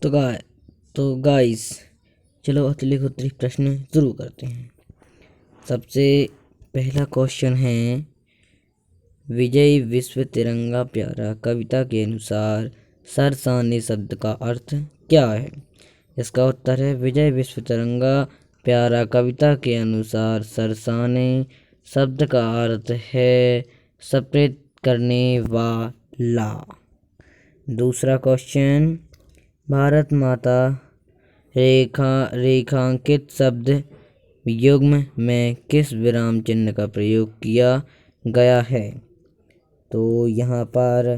तो गाइस चलो अतिलिख उत्तरी प्रश्न शुरू करते हैं। सबसे पहला क्वेश्चन है, विजय विश्व तिरंगा प्यारा कविता के अनुसार सरसाने शब्द का अर्थ क्या है? इसका उत्तर है, विजय विश्व तिरंगा प्यारा कविता के अनुसार सरसाने शब्द का अर्थ है सप्रेत करने वाला। दूसरा क्वेश्चन, भारत माता रेखांकित शब्द युग्म में किस विराम चिन्ह का प्रयोग किया गया है? तो यहाँ पर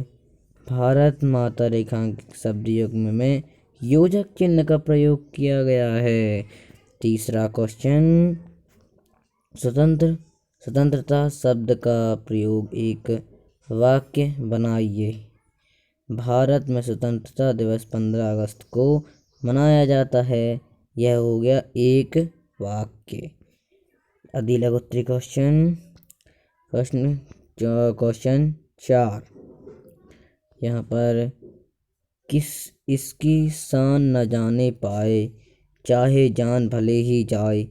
भारत माता रेखांकित शब्द युग्म में योजक चिन्ह का प्रयोग किया गया है। तीसरा क्वेश्चन, स्वतंत्रता शब्द का प्रयोग एक वाक्य बनाइए। भारत में स्वतंत्रता दिवस 15 अगस्त को मनाया जाता है। यह हो गया एक वाक्य। अगला उत्तरी क्वेश्चन 4, यहाँ पर इसकी शान न जाने पाए चाहे जान भले ही जाए,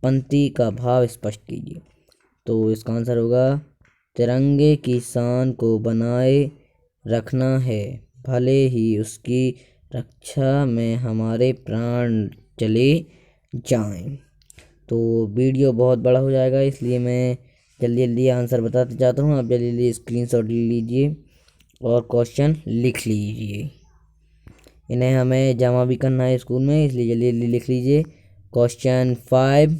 पंक्ति का भाव स्पष्ट कीजिए। तो इसका आंसर होगा, तिरंगे की शान को बनाए रखना है, भले ही उसकी रक्षा में हमारे प्राण चले जाएं। तो वीडियो बहुत बड़ा हो जाएगा, इसलिए मैं जल्दी जल्दी आंसर बताते जाता हूँ। आप जल्दी जल्दी स्क्रीनशॉट ले लीजिए और क्वेश्चन लिख लीजिए। इन्हें हमें जमा भी करना है स्कूल में, इसलिए जल्दी जल्दी लिख लीजिए। क्वेश्चन 5,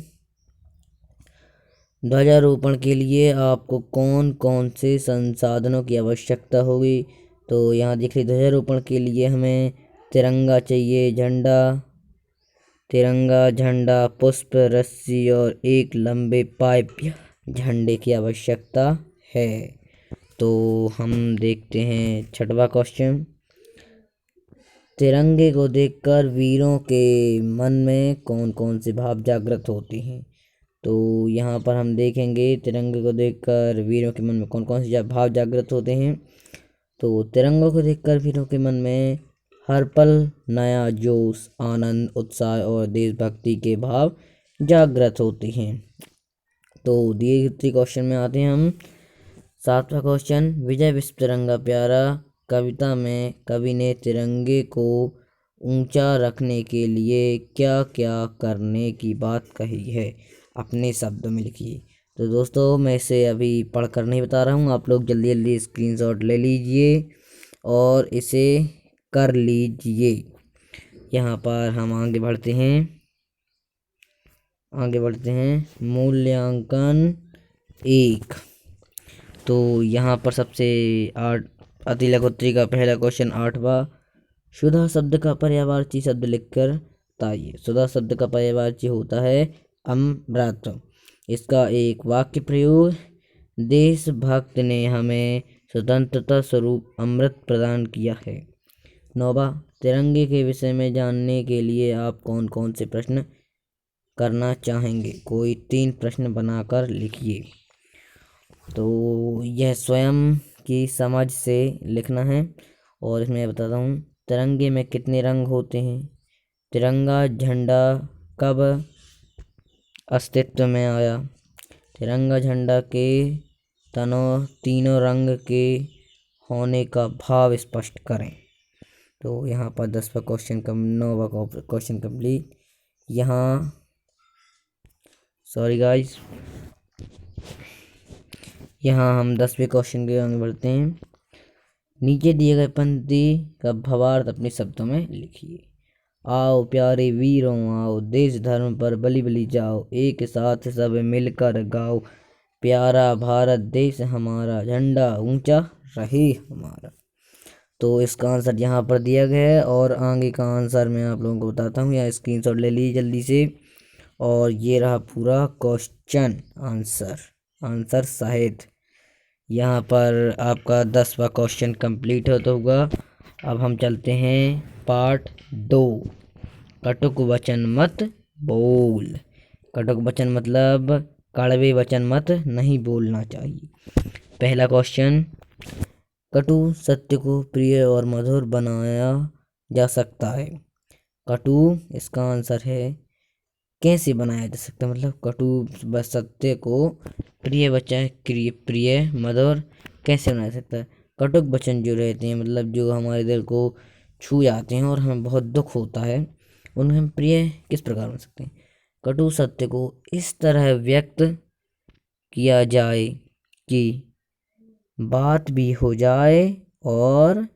ध्वजारोपण के लिए आपको कौन कौन से संसाधनों की आवश्यकता होगी? तो यहाँ देख लीजिए, ध्वजारोपण के लिए हमें तिरंगा चाहिए, तिरंगा झंडा, पुष्प, रस्सी और एक लंबे पाइप झंडे की आवश्यकता है। तो हम देखते हैं 6वां क्वेश्चन, तिरंगे को देखकर वीरों के मन में कौन कौन से भाव जागृत होते हैं? तो यहाँ पर हम देखेंगे, तिरंगे को देखकर वीरों के मन में कौन कौन से भाव जागृत होते हैं। तो तिरंगों को देखकर वीरों के मन में हर पल नया जोश, आनंद, उत्साह और देशभक्ति के भाव जागृत होते हैं। तो दिए गए क्वेश्चन में आते हैं हम। 7वां क्वेश्चन, विजय विश्व तिरंगा प्यारा कविता में कवि ने तिरंगे को ऊंचा रखने के लिए क्या क्या करने की बात कही है? अपने शब्दों में लिखिए। तो दोस्तों, मैं इसे अभी पढ़कर नहीं बता रहा हूँ, आप लोग जल्दी जल्दी स्क्रीनशॉट ले लीजिए और इसे कर लीजिए। यहाँ पर हम आगे बढ़ते हैं मूल्यांकन 1। तो यहाँ पर सबसे अतिलक उत्तरी का पहला क्वेश्चन 8वां, सुधा शब्द का पर्यायवाची शब्द लिखकर बताइए। सुधा शब्द का पर्यायवाची होता है अमृत। इसका एक वाक्य प्रयोग, देशभक्त ने हमें स्वतंत्रता स्वरूप अमृत प्रदान किया है। 9वां, तिरंगे के विषय में जानने के लिए आप कौन कौन से प्रश्न करना चाहेंगे? कोई 3 प्रश्न बनाकर लिखिए। तो यह स्वयं की समझ से लिखना है। और इसमें बताता हूँ, तिरंगे में कितने रंग होते हैं? तिरंगा झंडा कब अस्तित्व में आया? तिरंगा झंडा के तीनों रंग के होने का भाव स्पष्ट करें। तो यहाँ पर 10वां क्वेश्चन 9वां क्वेश्चन कंप्लीट। यहाँ सॉरी गाइस, यहाँ हम 10वें क्वेश्चन के आगे बढ़ते हैं। नीचे दिए गए पंक्ति का भावार्थ अपने शब्दों में लिखिए। आओ प्यारे वीरों आओ, देश धर्म पर बलि बलि जाओ, एक साथ सब मिलकर गाओ, प्यारा भारत देश हमारा, झंडा ऊंचा रहे हमारा। तो इसका आंसर यहाँ पर दिया गया है और आगे का आंसर मैं आप लोगों को बताता हूँ। यहाँ स्क्रीनशॉट ले लीजिए जल्दी से। और ये रहा पूरा क्वेश्चन आंसर सहित। यहाँ पर आपका 10वां क्वेश्चन कंप्लीट होता होगा। अब हम चलते हैं पार्ट 2, कटुक वचन मत बोल। कटुक वचन मतलब कड़वे वचन मत नहीं बोलना चाहिए। पहला क्वेश्चन, कटु सत्य को प्रिय और मधुर बनाया जा सकता है। कटु, इसका आंसर है कैसे बनाया जा सकता है, मतलब कटु सत्य को प्रिय वचन प्रिय मधुर कैसे बनाया जा सकता है। कटुक वचन जो रहते हैं, मतलब जो हमारे दिल को छू जाते हैं और हमें बहुत दुख होता है, उन्हें हम प्रिय किस प्रकार बना सकते हैं। कटु सत्य को इस तरह व्यक्त किया जाए कि बात भी हो जाए और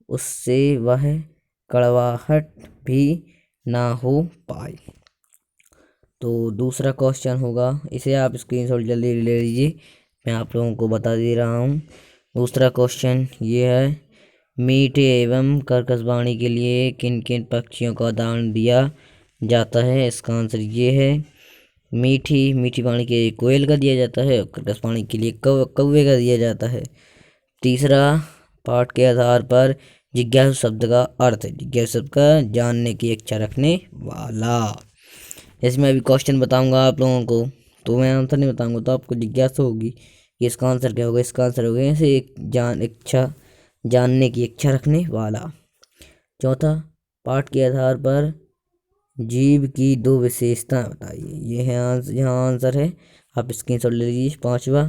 उससे वह कड़वाहट भी ना हो पाए। तो दूसरा क्वेश्चन होगा, इसे आप स्क्रीनशॉट जल्दी ले लीजिए, मैं आप लोगों को बता दे रहा हूँ। दूसरा क्वेश्चन ये है, मीठे एवं कर्कश वाणी के लिए किन किन पक्षियों का उदाहरण दिया जाता है। इसका आंसर ये है, मीठी वाणी के लिए कोयल का दिया जाता है, कर्कश वाणी के लिए कौवे का दिया जाता है। तीसरा, पाठ के आधार पर जिज्ञासु शब्द का अर्थ है, जिज्ञासु शब्द का जानने की इच्छा रखने वाला। इसमें अभी क्वेश्चन बताऊंगा आप लोगों को, तो मैं आंसर नहीं बताऊंगा तो आपको जिज्ञासा होगी कि इसका आंसर क्या होगा। इसका आंसर होगा ऐसे एक जानने की इच्छा रखने वाला। चौथा, पाठ के आधार पर जीव की दो विशेषता बताइए। ये है यहाँ आंसर है, आप स्क्रीनशॉट ले लीजिए। पांचवा,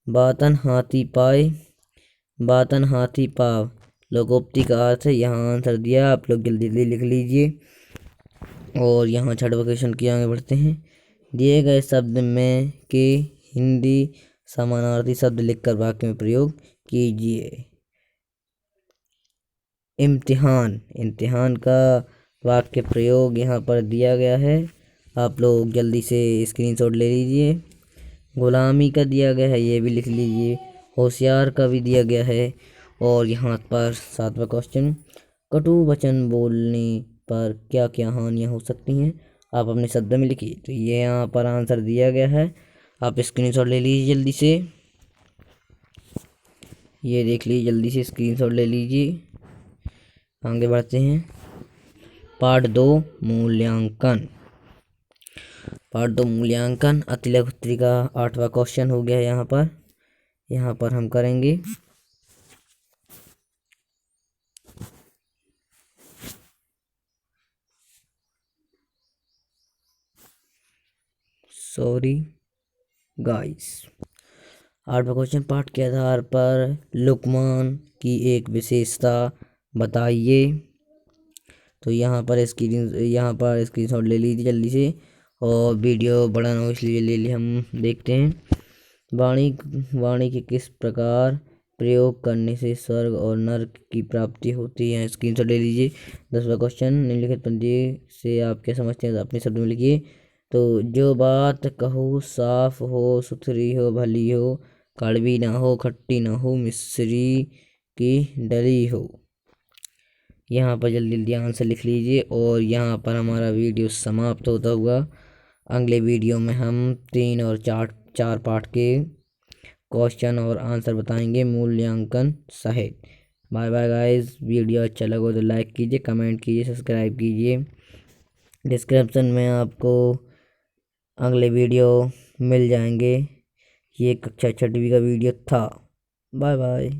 बातन हाथी पाव लोकोक्ति का अर्थ है, यहाँ आंसर दिया, आप लोग जल्दी जल्दी लिख लीजिए। और यहाँ छठवां क्वेश्चन की आगे बढ़ते हैं, दिए गए शब्द में के हिंदी समानार्थी शब्द लिखकर वाक्य में प्रयोग कीजिए। इम्तिहान का वाक्य प्रयोग यहाँ पर दिया गया है, आप लोग जल्दी से स्क्रीनशॉट ले लीजिए। गुलामी का दिया गया है, ये भी लिख लीजिए। होशियार का भी दिया गया है। और यहाँ पर सातवां क्वेश्चन, कटु वचन बोलने पर क्या क्या हानियाँ हो सकती हैं, आप अपने शब्द में लिखिए। तो ये यहाँ पर आंसर दिया गया है, आप स्क्रीनशॉट ले लीजिए जल्दी से, ये देख लीजिए, जल्दी से स्क्रीनशॉट ले लीजिए। आगे बढ़ते हैं, पार्ट 2 मूल्यांकन। अतिलक उत्तरी का 8वां क्वेश्चन हो गया यहाँ पर हम करेंगे। सॉरी गाइस, 8वां क्वेश्चन, पाठ के आधार पर लुकमान की एक विशेषता बताइए। तो यहाँ पर स्क्रीनशॉट ले लीजिए जल्दी से, और वीडियो बड़ा ना हो इसलिए ले लिए। हम देखते हैं, वाणी के किस प्रकार प्रयोग करने से स्वर्ग और नर्क की प्राप्ति होती है, स्क्रीनशॉट ले लीजिए। 10वां क्वेश्चन, निम्नलिखित पंक्ति से आप क्या समझते हैं, अपने शब्द में लिखिए। तो जो बात कहो साफ हो, सुथरी हो, भली हो, कड़वी ना हो, खट्टी ना हो, मिश्री की डली हो। यहाँ पर जल्दी जल्दी आंसर लिख लीजिए। और यहाँ पर हमारा वीडियो समाप्त होता हुआ, अगले वीडियो में हम 3 और 4 पार्ट के क्वेश्चन और आंसर बताएंगे मूल्यांकन सहित। बाय बाय गाइस, वीडियो अच्छा लगा तो लाइक कीजिए, कमेंट कीजिए, सब्सक्राइब कीजिए। डिस्क्रिप्शन में आपको अगले वीडियो मिल जाएंगे। ये कक्षा 6वीं का वीडियो था। Bye bye.